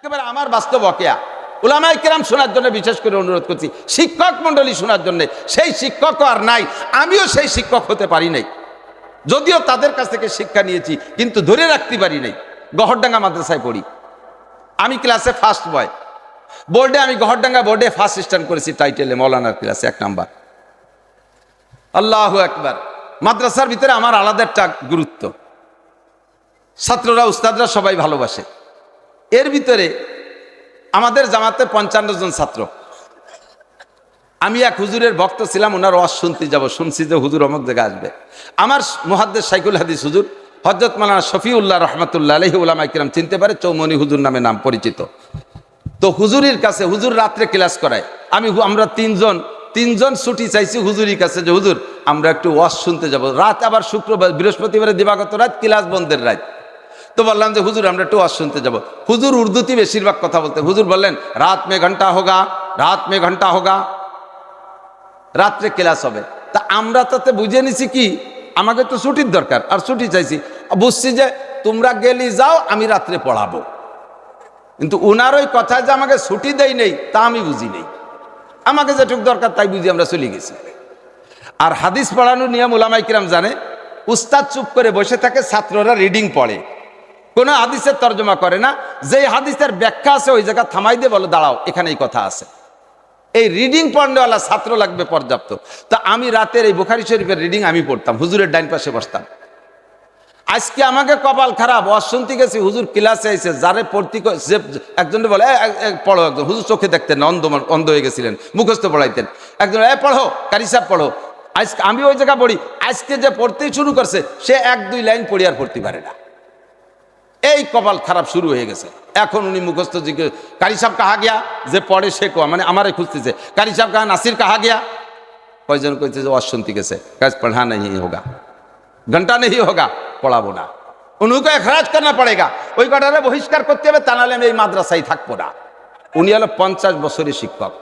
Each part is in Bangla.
একেবারে আমার বাস্তব ওয়াকিয়া। উলামায়ে কেরাম শোনার জন্য বিশেষ করে অনুরোধ করছি, শিক্ষক মন্ডলী শোনার জন্য। সেই শিক্ষক আর নাই, আমিও সেই শিক্ষক হতে পারি নাই, যদিও তাদের কাছ থেকে শিক্ষা নিয়েছি, কিন্তু ধরে রাখতে পারি নাই। গহরডাঙ্গা মাদ্রাসায় পড়ি আমি, ক্লাসে ফার্স্ট বয়। বোর্ডে আমি গহরডাঙ্গা বোর্ডে ফার্স্ট স্ট্যান্ড করেছি, টাইটেলে মৌলানার ক্লাসে 1 নাম্বার। আল্লাহু আকবার। মাদ্রাসার ভিতরে আমার আলাদা একটা গুরুত্ব, ছাত্ররা উস্তাদরা সবাই ভালোবাসে। এর ভিতরে আমাদের জামাতে 55 জন ছাত্র। আমি এক হুজুরের ভক্ত ছিলাম, ওনার ওয়াজ শুনতে যাব, শুনছি যে হুজুর অমুক জায়গায় আসবে। আমার মুহাদ্দিস শাইখুল হাদিস হুজুর হযরত মাওলানা শফিউল্লাহ রাহমাতুল্লাহ আলাইহি, উলামায়ে কেরাম চিনতে পারে, চৌমনি হুজুর নামে নাম পরিচিত। তো হুজুরের কাছে, হুজুর রাত্রে ক্লাস করায়, আমরা তিনজন ছুটি চাইছি হুজুরের কাছে যে হুজুর আমরা একটু ওয়াজ শুনতে যাব। রাত আবার শুক্রবার, বৃহস্পতিবারে দিবাগত রাত, ক্লাস বন্ধের রাত। তো বললাম যে হুজুর আমরা একটু ওয়াজ শুনতে যাব। হুজুর উর্দুতে বেশিরভাগ কথা বলতে। হুজুর বললেন রাত মে ঘন্টা হোগা, রাত মে ঘন্টা হোগা, রাত্রে ক্লাস হবে। তা আমরা তাতে বুঝে নিছি কি, আমাকে তো ছুটির দরকার, আর ছুটি চাইছি। বুঝছি যে তোমরা গেলি যাও, আমি রাত্রে পড়াবো। কিন্তু উনার ওই কথা যে আমাকে ছুটি দেই নেই, তা আমি বুঝি নেই। আমাকে যেটুক দরকার তাই বুঝি আমরা চলে গেছি। আর হাদিস পড়ানোর নিয়ম উলামায়ে কেরাম জানে। উস্তাদ চুপ করে বসে থাকে, ছাত্ররা রিডিং পড়ে, কোনো হাদিসের তর্জমা করে না। যেই হাদিসের ব্যাখ্যা আছে ওই জায়গা থামাই দিয়ে বলে দাঁড়াও, এখানে এই কথা আছে। এই রিডিং পড়নেওয়ালা ছাত্র লাগবে পর্যাপ্ত। তা আমি রাতের এই বুখারী শরীফের রিডিং আমি পড়তাম, হুজুরের ডাইন পাশে বসতাম। আজকে আমাকে কপাল খারাপ, ওয়াজ শুনতে গেছি, হুজুর ক্লাসে এসে যারে পড়তে একজনে বলে পড়ো, একজন হুজুর চোখে দেখতেন না, অন্ধ হয়ে গেছিলেন, মুখস্থ পড়াইতেন। একজন পড়ো কারি সাহেব পড়ো। আজকে আমি ওই জায়গা পড়ি, আজকে যে পড়তেই শুরু করছে সে 1-2 লাইন পড়ি আর পড়তে পারে না। এই কপাল খারাপ শুরু হয়ে গেছে। এখন উনি মুখস্থ জিজ্ঞেস, কারি সাহেব কাহা গিয়া, যে পড়ে সে কোয়া, মানে আমারে খুঁজতেছে, কারি সাহেব কাহা, নাসির কাহা গিয়া। কয়জন কইছে যে ওয়াজ শুনতে গেছে, কাজ পড়া नहीं होगा, ঘন্টা नहीं होगा, পড়াবো না। উনিকে এখরাজ করনা পড়েগা, ওই কটারে বহিষ্কার করতে হবে, তা নাহলে আমি এই মাদ্রাসায় থাকবো না। উনি হলো 50 বছরের শিক্ষক।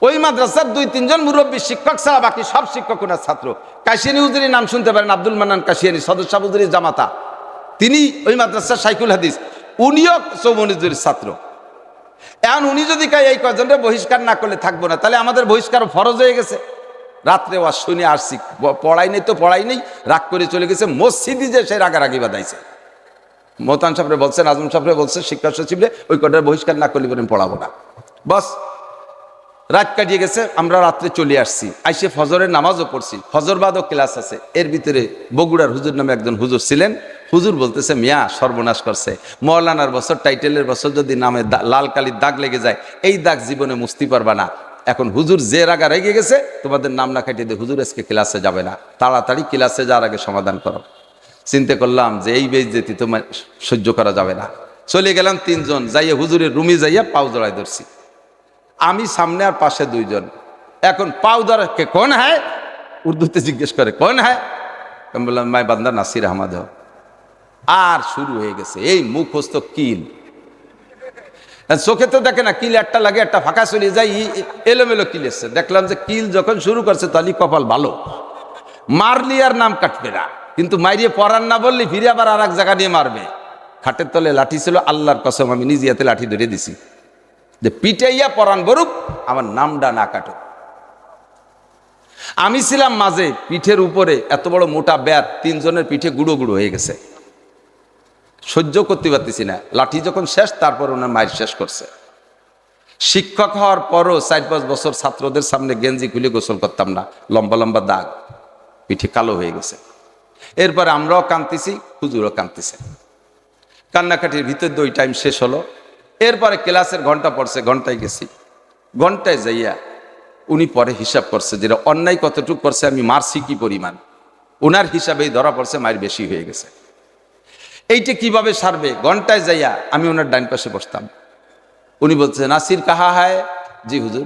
ওই মাদ্রাসার 2-3 জন মুরব্বী শিক্ষক ছাড়া বাকি সব শিক্ষক ওনার ছাত্র। কাশিয়ানী হুজুরের নাম শুনতে পারেন, আব্দুল মান্নান কাশিয়ানী, সদস্য হুজুরের জামাতা, তিনি ওই মাদ্রাসার শাইখুল হাদিস, উনিও চৌমনি হুজুরের ছাত্র। এখন উনি যদি এই কজনরে বহিষ্কার না করলে থাকবো না, তাহলে আমাদের বহিষ্কার ফরজ হয়ে গেছে। রাত্রে ওয়াজ শুনে আসছি, পড়াই নেই তো পড়াই নেই, রাগ করে চলে গেছে মসজিদে, যে সে রাগারাগি বাঁধাইছে। মোহতান সাহেবরে বলছেন, আজম সাহেবরে বলছে, শিক্ষা সচিবরে, ওই কটার বহিষ্কার না করলে বলেন পড়াবো না। বস রাত কাটিয়ে গেছে, আমরা রাত্রে চলে আসছি, আইসে ফজরের নামাজও পড়ছি, ফজর বাদও ক্লাস আছে। এর ভিতরে বগুড়ার হুজুর নামে একজন হুজুর ছিলেন। হুজুর বলতেছে, মিয়া সর্বনাশ করছে, মৌলানার বছর, টাইটেলের বছর যদি নামে লাল কালির দাগ লেগে যায়, এই দাগ জীবনে মুছতে পারবা না। এখন হুজুর যে রাগা রেগে গেছে, তোমাদের নাম না কাটিয়ে দিয়ে হুজুর আজকে ক্লাসে যাবে না, তাড়াতাড়ি ক্লাসে যাওয়ার আগে সমাধান করো। চিন্তা করলাম যে এই বেইজ্জতি তো সহ্য করা যাবে না। চলে গেলাম 3 জন, যাইয়া হুজুরের রুমে যাইয়া পাও জড়াই ধরছি। আমি সামনে আর পাশে 2 জন। এখন পাও ধরা কে, কোন হ্যায়, উর্দুতে জিজ্ঞেস করে, কোন হ্যায়? আমি বললাম মাই বান্দা নাসির আহমদ। আর শুরু হয়ে গেছে এই মুখস্থ কিল। চোখে তো দেখে না, কিল একটা লাগে, একটা ফাঁকা চলে যায়, এলোমেলো কিল এসছে। দেখলাম যে কিল যখন শুরু করছে, তাহলে কপাল ভালো, মারলি আর নাম কাটবে না। কিন্তু মাইরিয়ে পড়ান না বললি ফিরে আবার আর এক জায়গা নিয়ে মারবে। খাটের তলে লাঠি ছিল, আল্লাহর কসম আমি নিজে হাতে লাঠি ধরে দিছি যে পিটাইয়া পরাণ বরুক, আমার নামটা না কাটো। আমি ছিলাম মাঝে, পিঠের উপরে এত বড় মোটা ব্যাট, 3 জনের পিঠে গুঁড়ো গুঁড়ো হয়ে গেছে, সহ্য করতে পারতেছি না। লাঠি যখন শেষ, তারপর ওনার মায়ের শেষ করছে। শিক্ষক হওয়ার পরও 4-5 বছর ছাত্রদের সামনে গেঞ্জি খুলে গোসল করতাম না, লম্বা লম্বা দাগ, পিঠে কালো হয়ে গেছে। এরপরে আমরাও কাঁদতেছি, হুজুরও কাঁদতেছে। কান্নাকাটির ভিতর 2 টাইম শেষ হলো। এরপরে ক্লাসের ঘন্টা পড়ছে, ঘন্টায় গেছি। ঘন্টায় যাইয়া উনি পরে হিসাব করছে, যেটা অন্যায় কতটুক করছে, আমি মারছি কি পরিমাণ, ওনার হিসাবেই ধরা পড়ছে মায়ের বেশি হয়ে গেছে। এইটা কিভাবে সারবে? ঘন্টায় যাইয়া আমি ওনার ডাইন পাশে বসতাম। উনি বলছে, নাসির কাহা হয়? জি হুজুর।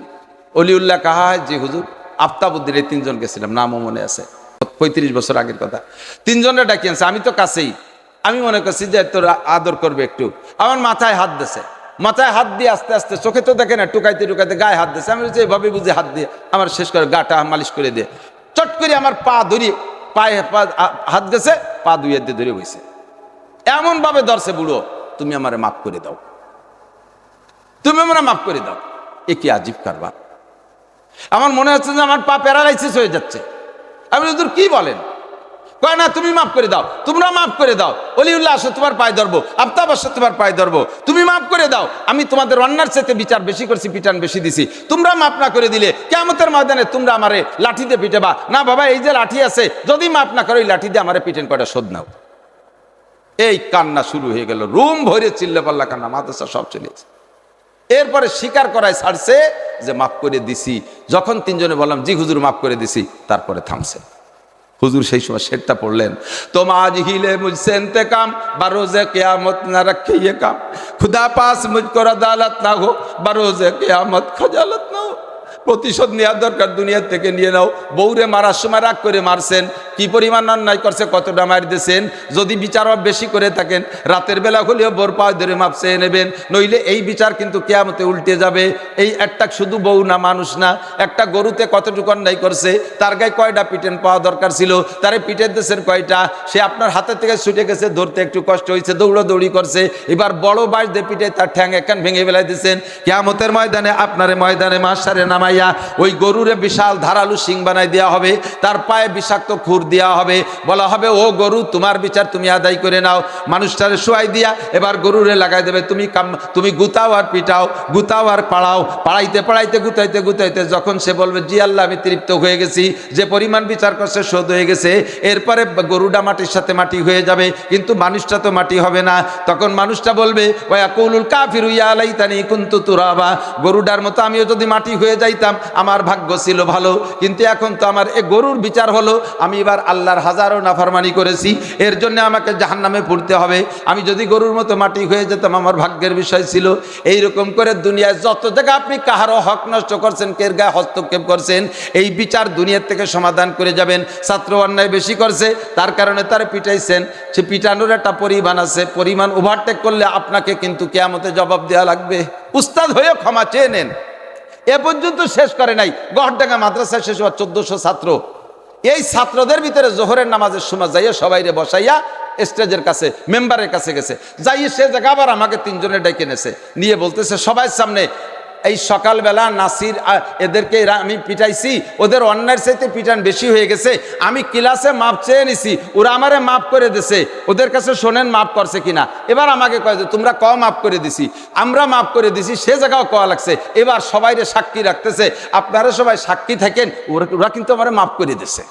অলিউল্লাহ কাহা হয়? জি হুজুর। আফতাবুদ্দিন, এই 3 জন গেছিলাম, নামও মনে আছে, 35 বছর আগের কথা। 3 জনের ডাকি আনছে, আমি তো কাছেই। আমি মনে করছি যে তোর আদর করবে একটু, আমার মাথায় হাত দিয়েছে। মাথায় হাত দিয়ে আস্তে আস্তে, চোখে তো দেখে না, টুকাইতে টুকাইতে গায়ে হাত দিয়েছে। আমি বলছি এভাবে বুঝে হাত দিয়ে আমার শেষ করে গাটা মালিশ করে দিয়ে, চট করে আমার পা ধরি, পায়ে হাত গেছে, পা 2 হাত দিয়ে ধরে বইছে। এমন ভাবে ধরছে, বুড়ো তুমি আমারে মাফ করে দাও। তুমি আমরা মাফ করে দাও। এ কি আজীব কারবার। আমার মনে হচ্ছে যে আমার পা প্যারালাইসিস হয়ে যাচ্ছে। আমি হুজুর কি বলেন? কয় না তুমি মাফ করে দাও, তোমরা মাফ করে দাও, অলিউল্লাহ আসো তোমার পায়ে ধরবো, আফতাব আসো তোমার পায়ে ধরবো, তুমি মাফ করে দাও। আমি তোমাদের অন্যার সাথে বিচার বেশি করছি, পিটান বেশি দিছি, তোমরা মাফ না করে দিলে কিয়ামতের ময়দানে তোমরা আমারে লাঠি দিয়ে পিটেবা। না বাবা, এই যে লাঠি আছে, যদি মাফ না করো এই লাঠি দিয়ে আমারে পিটেন, কয়টা শোধ নাও। এই কান্না শুরু হয়ে গেল, রুম ভরে চিল্লে পাল্লা কান্না, মাদ্রাসা সব চলেছে। এরপরে স্বীকার করায় ছাড়ছে যে মাফ করে দিছি। যখন তিনজনে বললাম জি হুজুর মাফ করে দিছি, তারপরে থামছে। হুজুর সেই সময় শেরটা পড়লেন, তোম আজ হিলে মুঝসে ইন্তেকাম, বারোজে কিয়ামত না রাখে ये काम, खुदा पास मुझको अदालत ना हो, বারোজে কিয়ামত খজালত না हो। প্রতিশোধ নেওয়ার দরকার, দুনিয়া থেকে নিয়ে নাও। বউরে মারার সময় রাগ করে মারছেন, কি পরিমাণ অন্যায় করছে, কতটা মার দিয়েছেন। যদি বিচার বেশি করে থাকেন, রাতের বেলা হলেও বোর পায়ে ধরে মাপ চেয়ে নেবেন, নইলে এই বিচার কিন্তু কিয়ামতে উল্টে যাবে। এই একটা শুধু বউ না, মানুষ না, একটা গরুতে কতটুকু অন্যায় করছে, তার গায়ে কয়টা পিটেন পাওয়া দরকার ছিল, তারে পিটের দিয়েছেন কয়টা। সে আপনার হাতে থেকে ছুটে গেছে, ধরতে একটু কষ্ট হয়েছে, দৌড়াদৌড়ি করছে, এবার বড় বাঁশ দিয়ে পিটে তার ঠ্যাং একখান ভেঙে ফেলাই দিয়েছেন। কিয়ামতের ময়দানে আপনারে ময়দানে মাশারে নামাই ওই গরুরে বিশাল ধারালু শিং বানাই দেওয়া হবে, তার পায়ে বিষাক্ত খুর দেওয়া হবে, বলা হবে ও গরু তোমার বিচার তুমি আদায় করে নাও। মানুষটারে শোয়াই দিয়া এবার গরুরে লাগাই দেবে, তুমি গুতাও আর পিটাও, গুতাও আর পাড়াও, পাড়াইতে পাড়াইতে গুতাইতে গুতাইতে যখন সে বলবে জি আল্লাহ আমি তৃপ্ত হয়ে গেছি, যে পরিমাণ বিচার করছে শোধ হয়ে গেছে, এরপরে গরুটা মাটির সাথে মাটি হয়ে যাবে, কিন্তু মানুষটা তো মাটি হবে না। তখন মানুষটা বলবে ওয়াকুলুল কাফিরু ইয়া লাইতানি কুনতু তুরাবা, গরুটার মতো আমিও যদি মাটি হয়ে যাইতাম আমার ভাগ্য ছিল ভালো, কিন্তু এখন তো আমার এ গরুর বিচার হলো, আমি এবার আল্লাহর হাজারো নাফরমানি করেছি, এর জন্য আমাকে জাহান্নামে পড়তে হবে। আমি যদি গরুর মতো মাটি হয়ে যেতাম আমার ভাগ্যের বিষয় ছিল। এই রকম করে দুনিয়ায় যত জায়গা আপনি কাহারও হক নষ্ট করছেন, কের গায়ে হস্তক্ষেপ করছেন, এই বিচার দুনিয়ার থেকে সমাধান করে যাবেন। ছাত্র অন্যায় বেশি করছে, তার কারণে তারা পিটাইছেন, সে পিটানোর একটা পরিমাণ আছে, পরিমাণ ওভারটেক করলে আপনাকে কিন্তু কিয়ামতে জবাব দেওয়া লাগবে। উস্তাদ হয়ে ক্ষমা চেয়ে নেন। এ পর্যন্ত শেষ করে নাই, গড়ডাঙ্গা মাদ্রাসায় শেষ হওয়ার 1400 ছাত্র, এই ছাত্রদের ভিতরে জোহরের নামাজের সময় যাইয়া সবাইরে বসাইয়া স্টেজের কাছে মেম্বারের কাছে গেছে, যাইয়ে সে জায়গা আবার আমাকে তিনজনে ডেকে নেছে, নিয়ে বলতেছে সবাই সামনে, এই সকালবেলা নাসির এদেরকে আমি পিটাইছি, ওদের অন্যায়ের চাইতে পিটান বেশি হয়ে গেছে, আমি ক্লাসে মাপ চেয়ে নিছি, ওরা আমারে মাপ করে দিছে, ওদের কাছে শোনেন মাপ করছে কিনা। এবার আমাকে কয় যে তোমরা মাপ করে দিছি, আমরা মাপ করে দিছি, সে জায়গাও কওয়া লাগছে। এবার সবাইরে সাক্ষী রাখতেছে, আপনারা সবাই সাক্ষী থাকেন, ওরা কিন্তু আমারে মাপ করে দিছে।